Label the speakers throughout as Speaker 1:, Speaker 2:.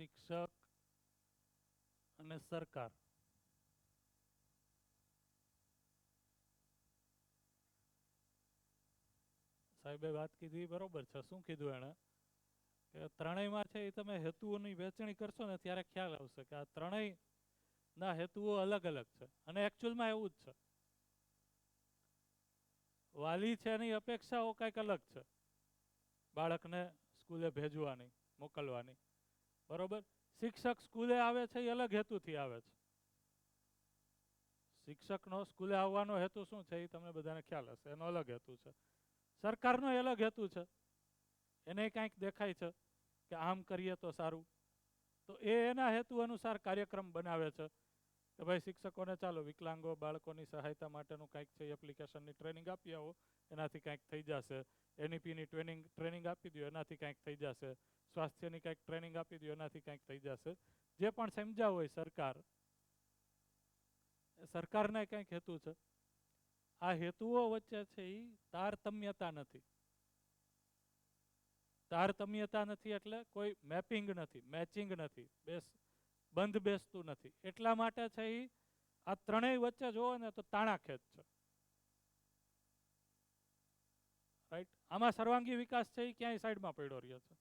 Speaker 1: શિક્ષક અને સરકાર. સાહેબે વાત કીધી બરોબર છે. શું કીધું એણે કે ત્રણેયમાં છે એ તમે હેતુઓની વહેંચણી કરશો ને ત્યારે ખ્યાલ આવશે કે આ ત્રણેયના હેતુઓ અલગ અલગ છે. અને એકચ્યુઅલમાં એવું જ છે. વાલી છે એની અપેક્ષાઓ કંઈક અલગ છે બાળકને સ્કૂલે ભેજવાની, મોકલવાની. બરોબર. શિક્ષક સ્કૂલે આવે છે એ અલગ હેતુથી આવે છે. શિક્ષકનો સ્કૂલે આવવાનો હેતુ શું છે એ તમને બધાને ખ્યાલ હશે. એનો અલગ હેતુ છે. સરકારનો અલગ હેતુ છે. એને કંઈક દેખાય છે કે આમ કરીએ તો સારું, તો એના હેતુ અનુસાર કાર્યક્રમ બનાવે છે કે ભાઈ શિક્ષકોને ચાલો વિકલાંગો બાળકોની સહાયતા માટેનું કંઈક છે એપ્લિકેશનની ટ્રેનિંગ આપી આવો, એનાથી કંઈક થઈ જશે. એનઈપીની ટ્રેનિંગ આપી દો, એનાથી કંઈક થઈ જશે. સ્વાસ્થ્યની કંઈક ટ્રેનિંગ આપી દો, એનાથી કંઈક થઈ જશે. જે પણ સમજાવ હોય સરકારને કંઈક હેતુ છે. આ હેતુઓ વચ્ચે છે એ તારતમ્યતા નથી. તારતમ્યતા નથી એટલે કોઈ મેપિંગ નથી, મેચિંગ નથી, બંધ બેસતું નથી. એટલા માટે છે એ આ ત્રણેય વચ્ચે જોવો ને તો તાણાખેંચ છે. રાઈટ. આમાં સર્વાંગી વિકાસ છે એ ક્યાંય સાઈડમાં પડ્યો રહ્યો છે.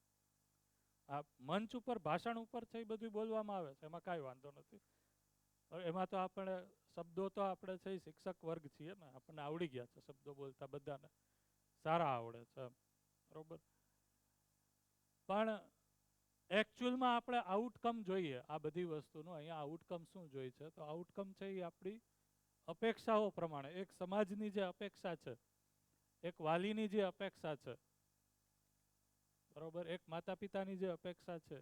Speaker 1: આ મંચ ઉપર ભાષણ ઉપર છે એ બધું બોલવામાં આવે છે, એમાં કાંઈ વાંધો નથી. એમાં તો આપણે શબ્દો તો આપણે છે શિક્ષક વર્ગ છીએ ને, આપણને આવડી ગયા છે શબ્દો બોલતા, બધાને સારા આવડે છે. બરોબર. પણ એકચ્યુઅલમાં આપણે આઉટકમ જોઈએ આ બધી વસ્તુનું. અહીંયા આઉટકમ શું જોઈએ છે તો આઉટકમ છે એ આપણી અપેક્ષાઓ પ્રમાણે, એક સમાજની જે અપેક્ષા છે, એક વાલીની જે અપેક્ષા છે, બરોબર, એક માતા પિતાની જે અપેક્ષા છે,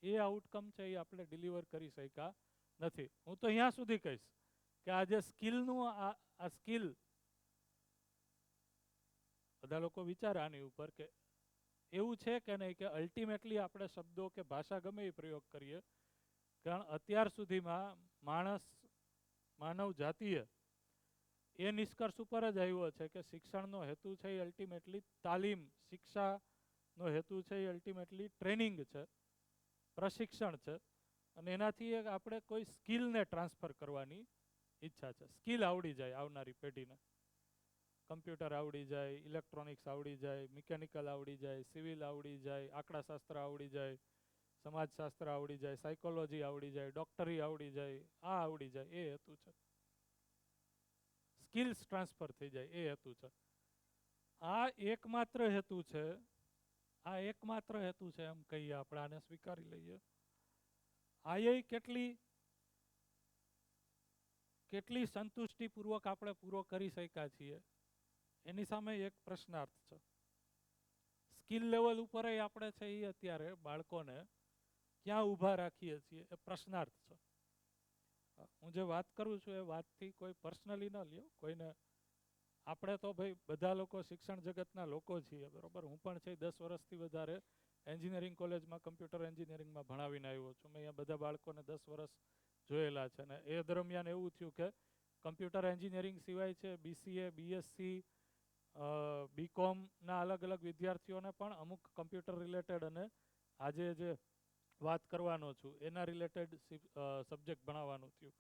Speaker 1: એ આઉટકમ છે એ આપણે ડિલિવર કરી શક્યા નથી. હું તો અહીંયા સુધી કહીશ કે આ જે સ્કિલનું આ સ્કિલ, બધા લોકો વિચારે આની ઉપર કે એવું છે કે નહીં કે અલ્ટિમેટલી આપણે શબ્દો કે ભાષા ગમે એ પ્રયોગ કરીએ, કારણ અત્યાર સુધીમાં માનવ જાતિએ એ નિષ્કર્ષ ઉપર જ આવ્યો છે કે શિક્ષણનો હેતુ છે એ અલ્ટિમેટલી તાલીમ, શિક્ષાનો હેતુ છે એ અલ્ટિમેટલી ટ્રેનિંગ છે, પ્રશિક્ષણ છે. અને એનાથી આપણે કોઈ સ્કિલને ટ્રાન્સફર કરવાની ઈચ્છા છે. સ્કિલ આવડી જાય આવનારી પેઢીને. કમ્પ્યુટર આવડી જાય, ઇલેક્ટ્રોનિક્સ આવડી જાય, મિકેનિકલ આવડી જાય, સિવિલ આવડી જાય, આંકડાશાસ્ત્ર આવડી જાય, સમાજશાસ્ત્ર આવડી જાય, સાયકોલોજી આવડી જાય, ડોક્ટરી આવડી જાય, આ આવડી જાય, એ હેતુ છે. સ્કિલ્સ ટ્રાન્સફર થઈ જાય, એ હેતુ છે. આ એકમાત્ર હેતુ છે. આ એકમાત્ર હેતુ છે એમ કહીએ આપણે, આને સ્વીકારી લઈએ. આ કેટલી સંતુષ્ટિપૂર્વક આપણે પૂરો કરી શક્યા છીએ એની સામે એક પ્રશ્નાર્થ છે. સ્કિલ લેવલ ઉપર આપણે છે એ અત્યારે બાળકોને ક્યાં ઊભા રાખીએ છીએ એ પ્રશ્નાર્થ છે. હું જે વાત કરું છું એ વાતથી કોઈ પર્સનલી ન લ્યો કોઈને. આપણે તો ભાઈ બધા લોકો શિક્ષણ જગતના લોકો છીએ, બરોબર. હું પણ છે 10 વર્ષથી વધારે એન્જિનિયરિંગ કોલેજમાં કમ્પ્યુટર એન્જિનિયરિંગમાં ભણાવીને આવ્યો છું. મેં અહીંયા બધા બાળકોને 10 વર્ષ જોયેલા છે. અને એ દરમિયાન એવું થયું કે કમ્પ્યુટર એન્જિનિયરિંગ સિવાય છે BCA, BSc, BComના અલગ અલગ વિદ્યાર્થીઓને પણ અમુક કમ્પ્યુટર રિલેટેડ અને આજે જે વાત કરવાનો છું એના રિલેટેડ સબ્જેક્ટ ભણાવવાનું થયું.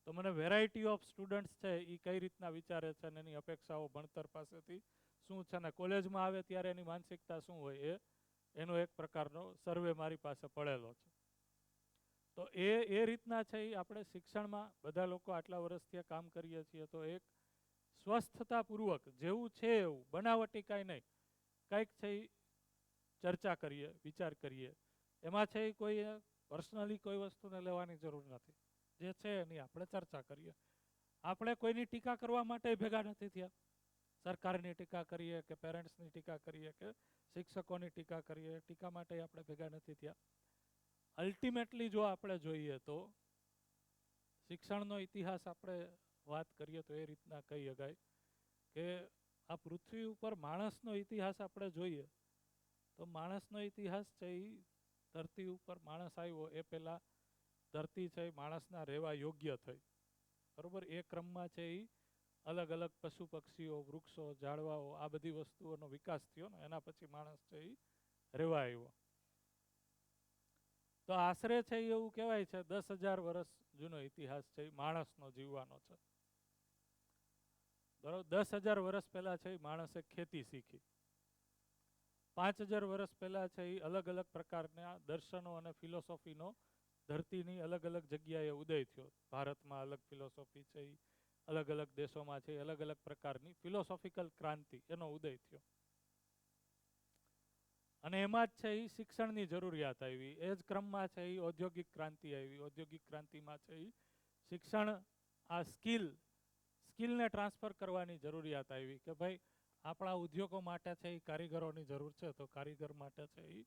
Speaker 1: તો મને વેરાયટી ઓફ સ્ટુડન્ટ્સ છે એ કઈ રીતના વિચારે છે અને એની અપેક્ષાઓ ભણતર પાસેથી શું છે ને કોલેજમાં આવે ત્યારે એની માનસિકતા શું હોય એનો એક પ્રકારનો સર્વે મારી પાસે પડેલો છે. તો એ રીતના છે એ આપણે શિક્ષણમાં બધા લોકો આટલા વર્ષથી કામ કરીએ છીએ તો એક સ્વસ્થતાપૂર્વક જેવું છે એવું, બનાવટી કાંઈ નહીં, કંઈક છે એ ચર્ચા કરીએ, વિચાર કરીએ. એમાં છે એ કોઈ પર્સનલી કોઈ વસ્તુને લેવાની જરૂર નથી. જે છે એની આપણે ચર્ચા કરીએ. આપણે કોઈની ટીકા કરવા માટે ભેગા નથી થયા. સરકારની ટીકા કરીએ કે પેરેન્ટ્સની ટીકા કરીએ કે શિક્ષકોની ટીકા કરીએ, ટીકા માટે આપણે ભેગા નથી થયા. અલ્ટિમેટલી જો આપણે જોઈએ તો શિક્ષણનો ઇતિહાસ આપણે વાત કરીએ તો એ રીતના કહી શકાય કે આ પૃથ્વી ઉપર માણસનો ઇતિહાસ આપણે જોઈએ તો માણસનો ઇતિહાસ છે એ ધરતી ઉપર માણસ આવ્યો એ પહેલાં ધરતી છે એ માણસના રહેવા યોગ્ય થઈ, બરાબર. એ ક્રમમાં છે એ અલગ અલગ પશુ પક્ષીઓ, વૃક્ષો, ઝાડવાઓ, આ બધી વસ્તુઓનો વિકાસ થયો ને એના પછી માણસ છે એ રહેવા આવ્યો. તો આશરે છે એ એવું કહેવાય છે 10,000 વર્ષ જૂનો ઇતિહાસ છે એ માણસનો જીવવાનો છે. બરાબર, 10,000 વર્ષ પહેલા છે એ માણસે ખેતી શીખી. 5,000 વર્ષ પહેલા છે એ અલગ અલગ પ્રકારના દર્શનો અને ફિલોસોફીનો ધરતીની અલગ અલગ જગ્યાએ ઉદય થયો. ભારતમાં અલગ ફિલોસોફી છે, એ અલગ અલગ દેશોમાં છે, અલગ અલગ પ્રકારની ફિલોસોફિકલ ક્રાંતિ એનો ઉદય થયો. અને એમાં જ છે એ શિક્ષણની જરૂરિયાત આવી. એ જ ક્રમમાં છે એ ઔદ્યોગિક ક્રાંતિ આવી. ઔદ્યોગિક ક્રાંતિમાં છે એ શિક્ષણ, આ સ્કિલને ટ્રાન્સફર કરવાની જરૂરિયાત આવી કે ભાઈ આપણા ઉદ્યોગો માટે છે એ કારીગરોની જરૂર છે, તો કારીગર માટે છે એ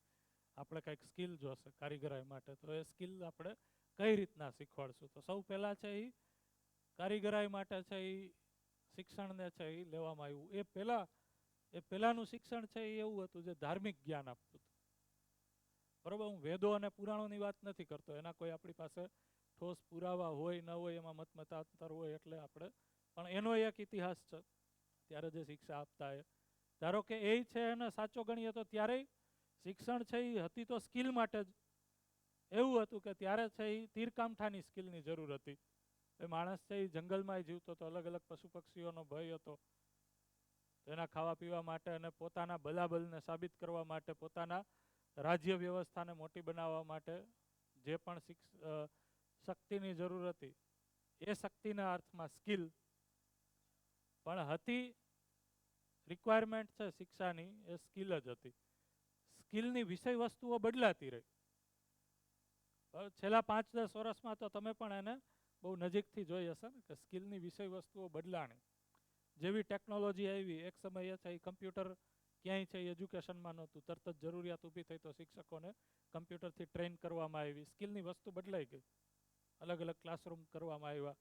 Speaker 1: આપણે કંઈક સ્કિલ જોશે કારીગરાઈ માટે. તો એ સ્કિલ આપણે કઈ રીતના શીખવાડશું? તો સૌ પહેલાં છે એ કારીગરાઈ માટે છે એ શિક્ષણને છે એ લેવામાં આવ્યું. એ પહેલાંનું શિક્ષણ છે એ એવું હતું જે ધાર્મિક જ્ઞાન આપતું હતું. બરાબર, હું વેદો અને પુરાણોની વાત નથી કરતો, એના કોઈ આપણી પાસે ઠોસ પુરાવા હોય ન હોય એમાં મતાંતર હોય એટલે આપણે, પણ એનો એક ઇતિહાસ છે. ત્યારે જે શિક્ષા આપતા એ ધારો કે એ છે એને સાચો ગણીએ તો ત્યારે શિક્ષણ છે એ હતી તો સ્કિલ માટે જ. એવું હતું કે ત્યારે છે એ તીરકામઠાની સ્કિલની જરૂર હતી. એ માણસ છે એ જંગલમાં જીવતો હતો, અલગ અલગ પશુ પક્ષીઓનો ભય હતો. એના ખાવા પીવા માટે અને પોતાના બલાબલને સાબિત કરવા માટે, પોતાના રાજ્ય વ્યવસ્થાને મોટી બનાવવા માટે જે પણ શક્તિની જરૂર હતી એ શક્તિના અર્થમાં સ્કિલ પણ હતી. રિક્વાયરમેન્ટ છે શિક્ષાની એ સ્કિલ જ હતી. સ્કિલની વિષય વસ્તુઓ બદલાતી રહી. છેલ્લા 5-10 વર્ષમાં તો તમે પણ એને બહુ નજીકથી જોઈ હશે ને કે સ્કિલની વિષય વસ્તુઓ બદલાણી. જેવી ટેકનોલોજી આવી, એક સમયે છે એ કમ્પ્યુટર ક્યાંય છે એજ્યુકેશનમાં નહોતું, તરત જ જરૂરિયાત ઊભી થઈ તો શિક્ષકોને કમ્પ્યુટરથી ટ્રેન કરવામાં આવી. સ્કિલની વસ્તુ બદલાઈ ગઈ, અલગ અલગ ક્લાસરૂમ કરવામાં આવ્યા.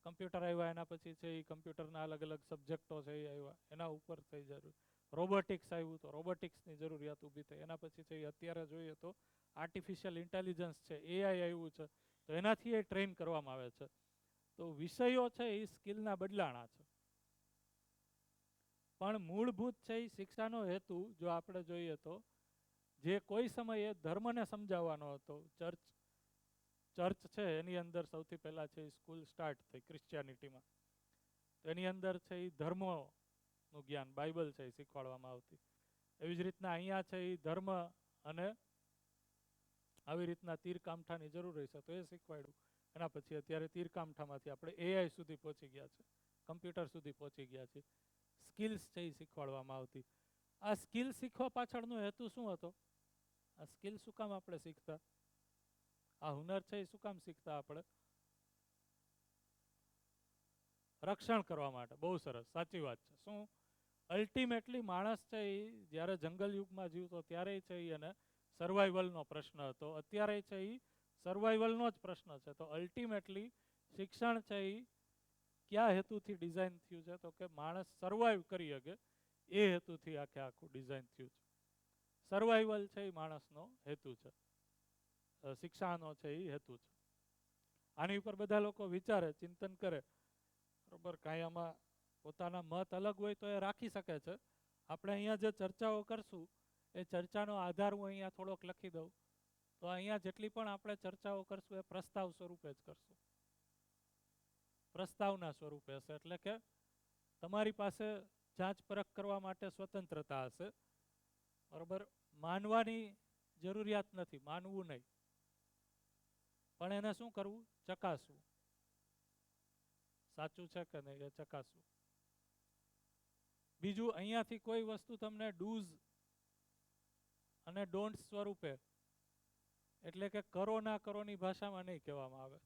Speaker 1: કમ્પ્યુટર આવ્યા એના પછી છે એ કમ્પ્યુટરના અલગ અલગ સબ્જેક્ટો છે એ આવ્યા, એના ઉપર થઈ જરૂર. રોબોટિક્સ આવ્યું તો રોબોટિક્સની જરૂરિયાત ઊભી થઈ. એના પછી છે એ અત્યારે જોઈએ તો આર્ટિફિશિયલ ઇન્ટેલિજન્સ છે, એઆઈ આવ્યું છે, તો એનાથી એ ટ્રેન કરવામાં આવે છે. તો વિષયો છે એ સ્કિલના બદલાણા છે. પણ મૂળભૂત છે એ શિક્ષાનો હેતુ જો આપણે જોઈએ તો જે કોઈ સમયે ધર્મને સમજાવવાનો હતો, ચર્ચ છે એની અંદર સૌથી પહેલા છે એ સ્કૂલ સ્ટાર્ટ થઈ ક્રિશ્ચિયાનિટીમાં. તો એની અંદર છે એ ધર્મોનું જ્ઞાન, બાઇબલ છે એ શીખવાડવામાં આવતી. એવી જ રીતના અહીંયા છે એ ધર્મ અને આવી રીતના તીરકામઠાની જરૂર રહેશે તો એ શીખવાડ્યું. એના પછી અત્યારે તીરકામઠામાંથી આપણે એઆઈ સુધી પહોંચી ગયા છે, કમ્પ્યુટર સુધી પહોંચી ગયા છે. સ્કિલ્સ છે એ શીખવાડવામાં આવતી. આ સ્કિલ શીખવા પાછળનો હેતુ શું હતો? આ સ્કિલ શું કામ આપણે શીખતા? આ હુનર છે એ શું કામ શીખતા આપણે? રક્ષણ કરવા માટે. બહુ સરસ, સાચી વાત છે. શું અલ્ટિમેટલી માણસ છે એ જ્યારે જંગલ યુગમાં જીવતો ત્યારે છે એને સર્વાઈવલનો પ્રશ્ન હતો. અત્યારે છે એ સર્વાઈવલનો જ પ્રશ્ન છે. તો અલ્ટિમેટલી શિક્ષણ છે એ કયા હેતુથી ડિઝાઇન થયું છે? તો કે માણસ સર્વાઈવ કરી શકે એ હેતુથી આખું ડિઝાઇન થયું છે. સર્વાઈવલ છે એ માણસનો હેતુ છે, શિક્ષાનો છે એ હેતુ છે. આની ઉપર બધા લોકો વિચારે, ચિંતન કરે, બરોબર. કાંઈ આમાં પોતાના મત અલગ હોય તો એ રાખી શકે છે. આપણે અહીંયા જે ચર્ચાઓ કરશું એ ચર્ચાનો આધાર હું અહીંયા થોડોક લખી દઉં. તો અહીંયા જેટલી પણ આપણે ચર્ચાઓ કરશું એ પ્રસ્તાવ સ્વરૂપે જ કરશું, પ્રસ્તાવના સ્વરૂપે હશે. એટલે કે તમારી પાસે જાંચ પરખ કરવા માટે સ્વતંત્રતા હશે, બરોબર. માનવાની જરૂરિયાત નથી, માનવું નહીં, પણ એને શું કરવું? ચકાસવું. સાચું છે કે નહીં એ ચકાસવું. બીજું, અહીંયાથી કોઈ વસ્તુ તમને ડૂઝ અને ડોન્ટ સ્વરૂપે, એટલે કે કરો ના કરોની ભાષામાં નહીં કહેવામાં આવે.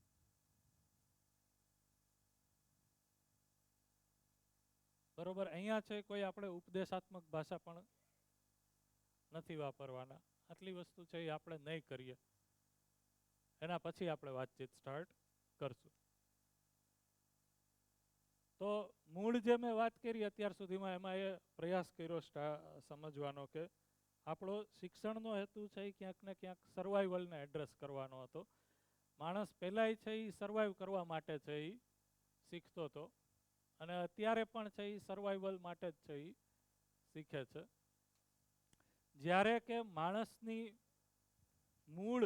Speaker 1: બરોબર, અહીંયા છે કોઈ આપણે ઉપદેશાત્મક ભાષા પણ નથી વાપરવાના. આટલી વસ્તુ છે એ આપણે નહીં કરીએ, એના પછી આપણે વાતચીત સ્ટાર્ટ કરશું. તો મૂળ જે મેં વાત કરી અત્યાર સુધીમાં એમાં એ પ્રયાસ કર્યો સમજવાનો કે આપણો શિક્ષણનો હેતુ છે એ ક્યાંક ને ક્યાંક સર્વાઈવલને એડ્રેસ કરવાનો હતો. માણસ પહેલાંય છે એ સર્વાઈવ કરવા માટે છે એ શીખતો હતો અને અત્યારે પણ છે એ સર્વાઈવલ માટે જ છે એ શીખે છે. જ્યારે કે માણસની મૂળ